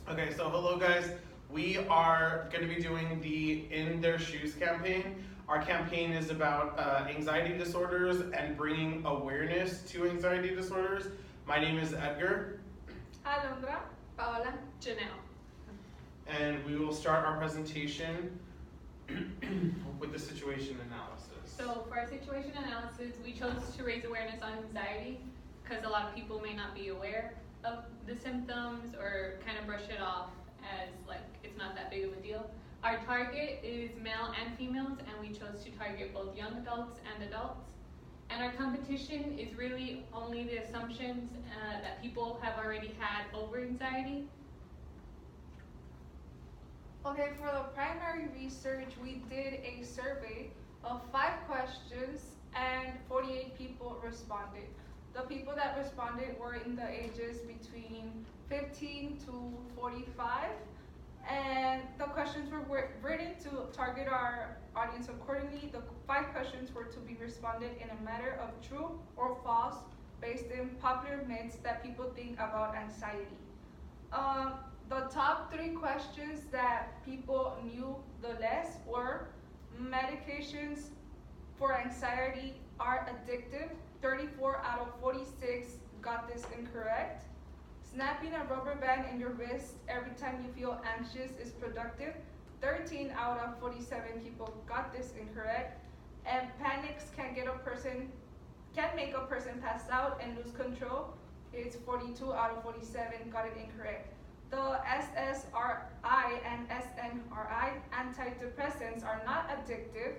Okay, so hello guys. We are going to be doing the In Their Shoes campaign. Our campaign is about anxiety disorders and bringing awareness to anxiety disorders. My name is Edgar. Alondra, Paola, Janelle. And we will start our presentation with the situation analysis. So for our situation analysis, we chose to raise awareness on anxiety because a lot of people may not be aware of the symptoms or kind of brush it off as like it's not that big of a deal. Our target is male and females, and we chose to target both young adults and adults. And our competition is really only the assumptions that people have already had over anxiety. Okay, for the primary research, we did a survey of 5 questions and 48 people responded. The people that responded were in the ages between 15 to 45, and the questions were written to target our audience accordingly. The 5 questions were to be responded in a matter of true or false based in popular myths that people think about anxiety. The top 3 questions that people knew the less were: medications for anxiety are addictive. 34 out of 46 got this incorrect. Snapping a rubber band in your wrist every time you feel anxious is productive. 13 out of 47 people got this incorrect. And panics can make a person pass out and lose control. It's 42 out of 47 got it incorrect. The SSRI and SNRI antidepressants are not addictive.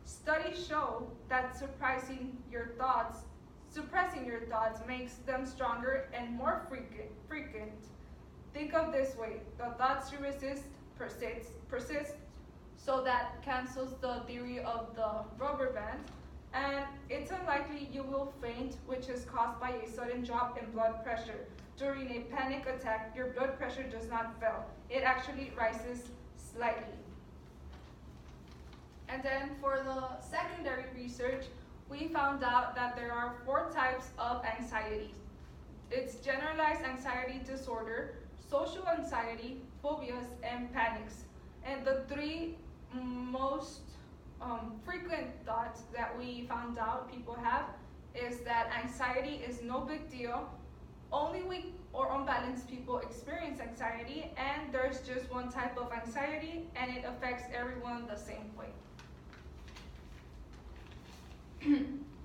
Studies show that suppressing your thoughts makes them stronger and more frequent. Think of this way: the thoughts you resist persist, so that cancels the theory of the rubber band. And it's unlikely you will faint, which is caused by a sudden drop in blood pressure. During a panic attack, your blood pressure does not fall. It actually rises slightly. And then for the secondary research, we found out that there are 4 types of anxiety. It's generalized anxiety disorder, social anxiety, phobias, and panics. And the 3 most frequent thoughts that we found out people have is that anxiety is no big deal, only weak or unbalanced people experience anxiety, and there's just one type of anxiety and it affects everyone the same way.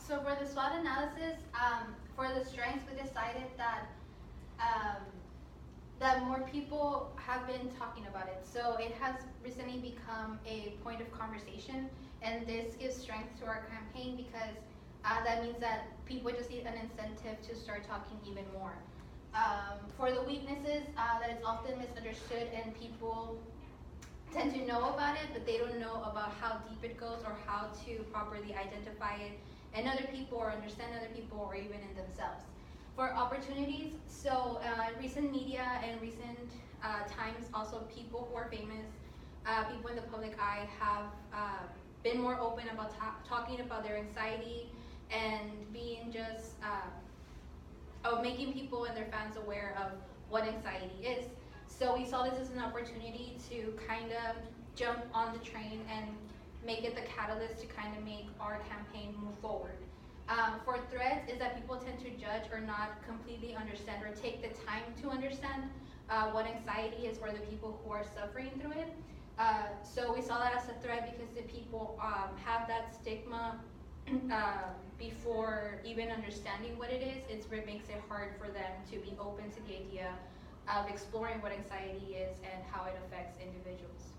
So for the SWOT analysis, for the strengths, we decided that that more people have been talking about it. So it has recently become a point of conversation, and this gives strength to our campaign because that means that people just need an incentive to start talking even more. For the weaknesses, that it's often misunderstood and people tend to know about it, but they don't know about how deep it goes or how to properly identify it in other people or understand other people or even in themselves. For opportunities, so recent media and recent times, also people who are famous, people in the public eye have been more open about talking about their anxiety and being just of making people and their fans aware of what anxiety is. So we saw this as an opportunity to kind of jump on the train and make it the catalyst to kind of make our campaign move forward. For threats is that people tend to judge or not completely understand or take the time to understand what anxiety is for the people who are suffering through it. So we saw that as a threat because the people have that stigma before even understanding what it is. It makes it hard for them to be open to the idea of exploring what anxiety is and how it affects individuals.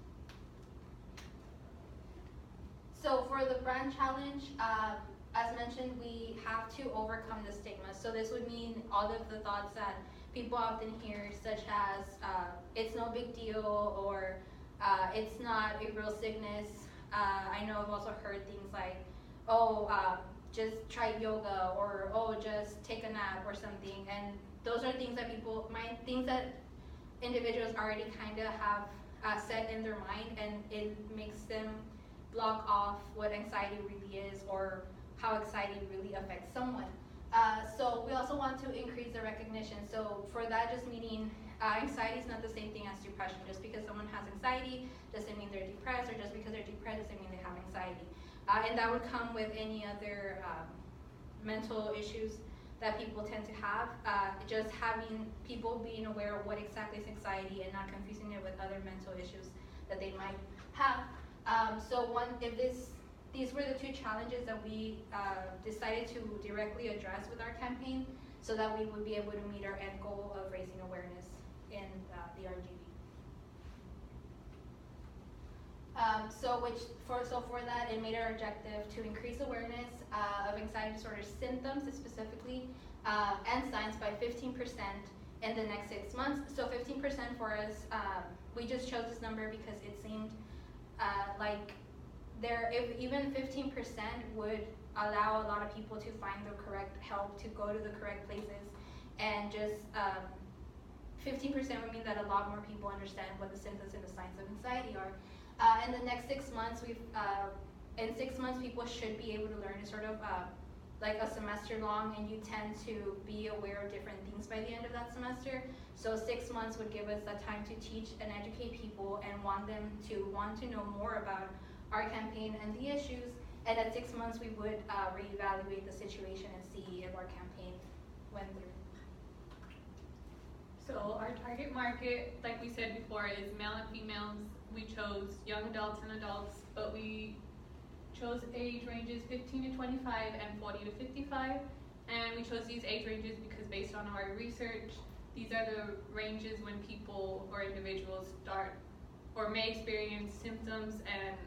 So for the brand challenge, as mentioned, we have to overcome the stigma. So this would mean all of the thoughts that people often hear, such as it's no big deal, or it's not a real sickness. I know I've also heard things like, just try yoga, or just take a nap or something. And those are things that things that individuals already kind of have set in their mind, and it makes them block off what anxiety really is or how anxiety really affects someone. So we also want to increase the recognition. So for that, just meaning anxiety is not the same thing as depression. Just because someone has anxiety doesn't mean they're depressed, or just because they're depressed doesn't mean they have anxiety. And that would come with any other mental issues that people tend to have. Just having people being aware of what exactly is anxiety and not confusing it with other mental issues that they might have. These were the two challenges that we decided to directly address with our campaign, so that we would be able to meet our end goal of raising awareness in the RGB. For that, it made our objective to increase awareness of anxiety disorder symptoms specifically and signs by 15% in the next 6 months. So 15% for us, we just chose this number because it seemed like if even 15% would allow a lot of people to find the correct help, to go to the correct places, and just 15% would mean that a lot more people understand what the symptoms and the signs of anxiety are. In the next 6 months, in 6 months, people should be able to learn. It's sort of like a semester long, and you tend to be aware of different things by the end of that semester. So 6 months would give us the time to teach and educate people and want them to want to know more about our campaign and the issues. And at 6 months, we would reevaluate the situation and see if our campaign went through. So our target market, like we said before, is male and females. We chose young adults and adults, but we chose age ranges 15 to 25 and 40 to 55. And we chose these age ranges because based on our research, these are the ranges when people or individuals start or may experience symptoms and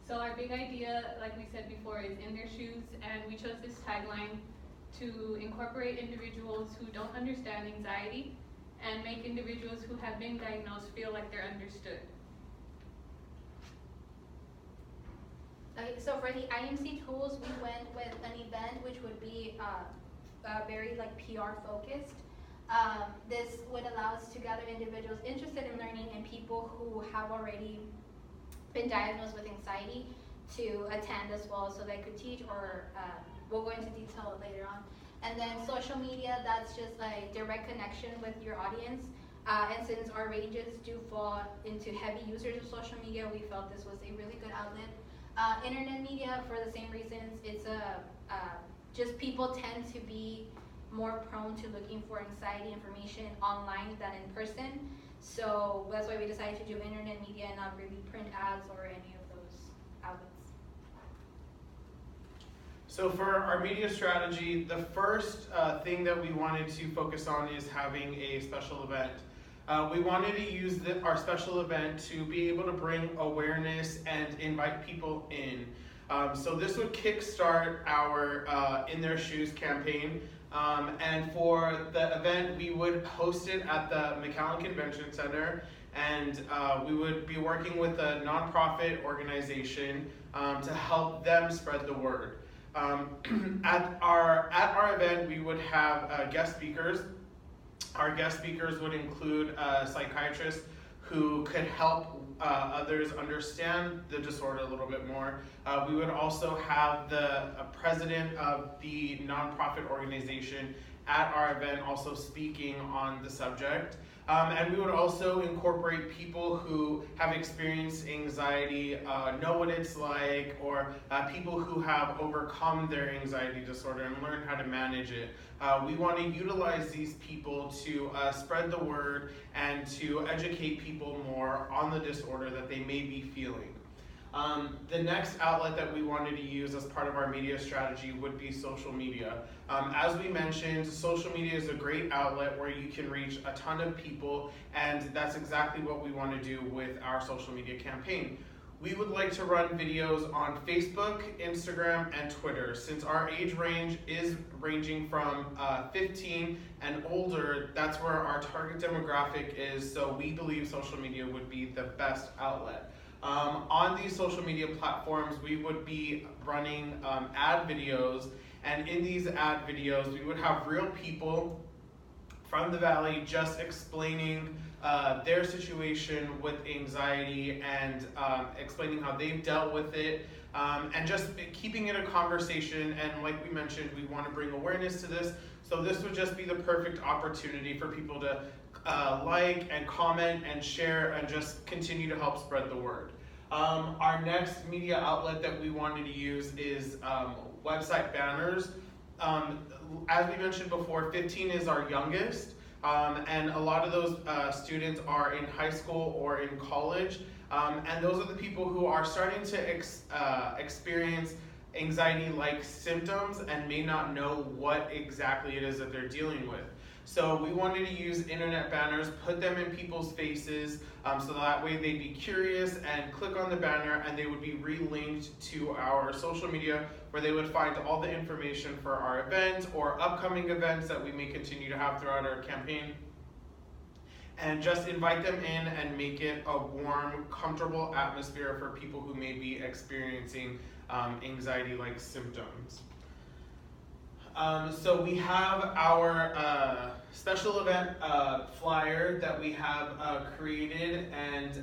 so our big idea, like we said before, is in their shoes, and we chose this tagline to incorporate individuals who don't understand anxiety and make individuals who have been diagnosed feel like they're understood. Okay, so for the IMC tools, we went with an event which would be very like PR focused. This would allow us to gather individuals interested in learning and people who have already been diagnosed with anxiety to attend as well, so they could teach, or we'll go into detail later on. And then social media, that's just a direct connection with your audience. And since our ranges do fall into heavy users of social media, we felt this was a really good outlet. Internet media, for the same reasons, it's just people tend to be more prone to looking for anxiety information online than in person. So that's why we decided to do internet media and not really print ads or any of those outlets. So for our media strategy, the first thing that we wanted to focus on is having a special event. We wanted to use our special event to be able to bring awareness and invite people in. So this would kickstart our In Their Shoes campaign. And for the event, we would host it at the McAllen Convention Center, and we would be working with a nonprofit organization to help them spread the word. At our event, we would have guest speakers. Our guest speakers would include psychiatrists who could help others understand the disorder a little bit more. We would also have the president of the nonprofit organization at our event also speaking on the subject. And we would also incorporate people who have experienced anxiety, know what it's like, or people who have overcome their anxiety disorder and learn how to manage it. We want to utilize these people to spread the word and to educate people more on the disorder that they may be feeling. The next outlet that we wanted to use as part of our media strategy would be social media. As we mentioned, social media is a great outlet where you can reach a ton of people, and that's exactly what we want to do with our social media campaign. We would like to run videos on Facebook, Instagram, and Twitter. Since our age range is ranging from 15 and older, that's where our target demographic is, so we believe social media would be the best outlet. On these social media platforms, we would be running ad videos, and in these ad videos, we would have real people from the Valley just explaining their situation with anxiety and explaining how they've dealt with it, and just keeping it a conversation. And like we mentioned, we want to bring awareness to this. So this would just be the perfect opportunity for people to like and comment and share and just continue to help spread the word. Our next media outlet that we wanted to use is website banners. As we mentioned before, 15 is our youngest, and a lot of those students are in high school or in college, and those are the people who are starting to experience anxiety-like symptoms and may not know what exactly it is that they're dealing with. So we wanted to use internet banners, put them in people's faces, so that way they'd be curious and click on the banner, and they would be relinked to our social media where they would find all the information for our event or upcoming events that we may continue to have throughout our campaign. And just invite them in and make it a warm, comfortable atmosphere for people who may be experiencing anxiety-like symptoms. So we have our special event flyer that we have created, and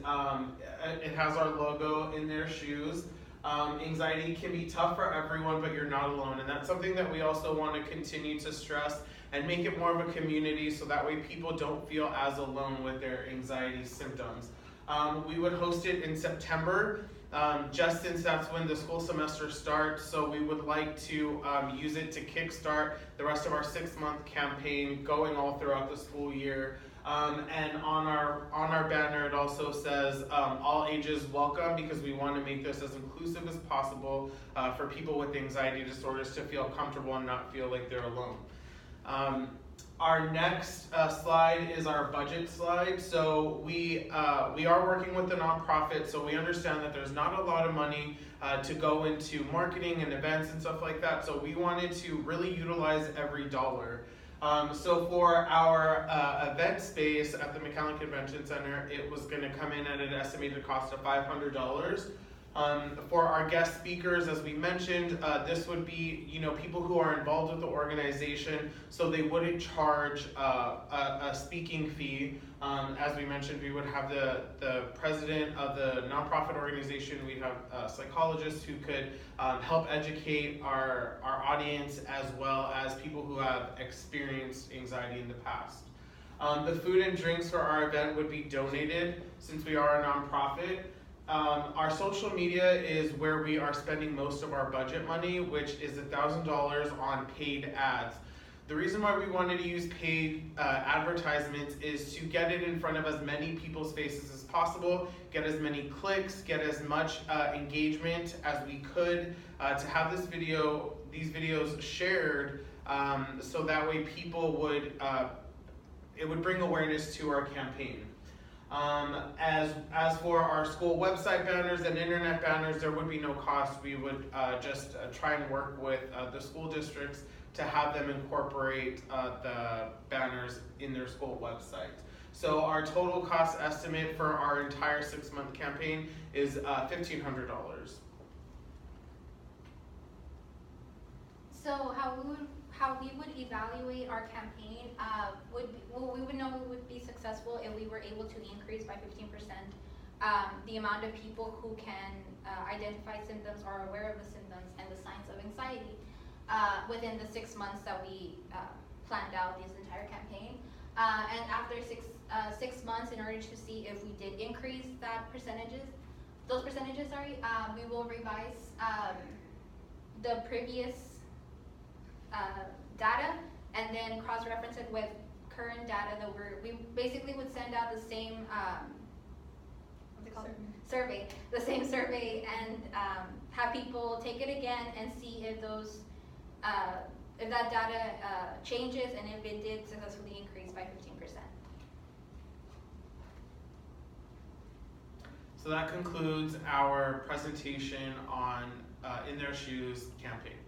it has our logo in their shoes. Anxiety can be tough for everyone, but you're not alone, and that's something that we also want to continue to stress and make it more of a community, so that way people don't feel as alone with their anxiety symptoms. We would host it in September, just since that's when the school semester starts, so we would like to use it to kickstart the rest of our 6-month campaign going all throughout the school year. And on our banner it also says all ages welcome, because we want to make this as inclusive as possible for people with anxiety disorders to feel comfortable and not feel like they're alone. Our next slide is our budget slide. So we are working with the nonprofit, so we understand that there's not a lot of money to go into marketing and events and stuff like that. So we wanted to really utilize every dollar. So for our event space at the McAllen Convention Center, it was going to come in at an estimated cost of $500. For our guest speakers, as we mentioned, this would be, people who are involved with the organization, so they wouldn't charge a speaking fee. As we mentioned, we would have the president of the nonprofit organization. We'd have psychologists who could help educate our audience, as well as people who have experienced anxiety in the past. The food and drinks for our event would be donated, since we are a nonprofit. Our social media is where we are spending most of our budget money, which is $1,000 on paid ads. The reason why we wanted to use paid advertisements is to get it in front of as many people's faces as possible, get as many clicks, get as much engagement as we could, to have these videos shared, so that way people would, it would bring awareness to our campaign. As for our school website banners and internet banners, there would be no cost. We would just try and work with the school districts to have them incorporate the banners in their school website. So our total cost estimate for our entire 6-month campaign is $1,500. So how we would evaluate our campaign we would know we would be successful if we were able to increase by 15% the amount of people who can identify symptoms or are aware of the symptoms and the signs of anxiety within the 6 months that we planned out this entire campaign. And after six months, in order to see if we did increase those percentages, we will revise the previous data and then cross-reference it with current data that we basically would send out the same survey, and have people take it again and see if that data changes and if it did successfully increase by 15%. So that concludes our presentation on In Their Shoes campaign.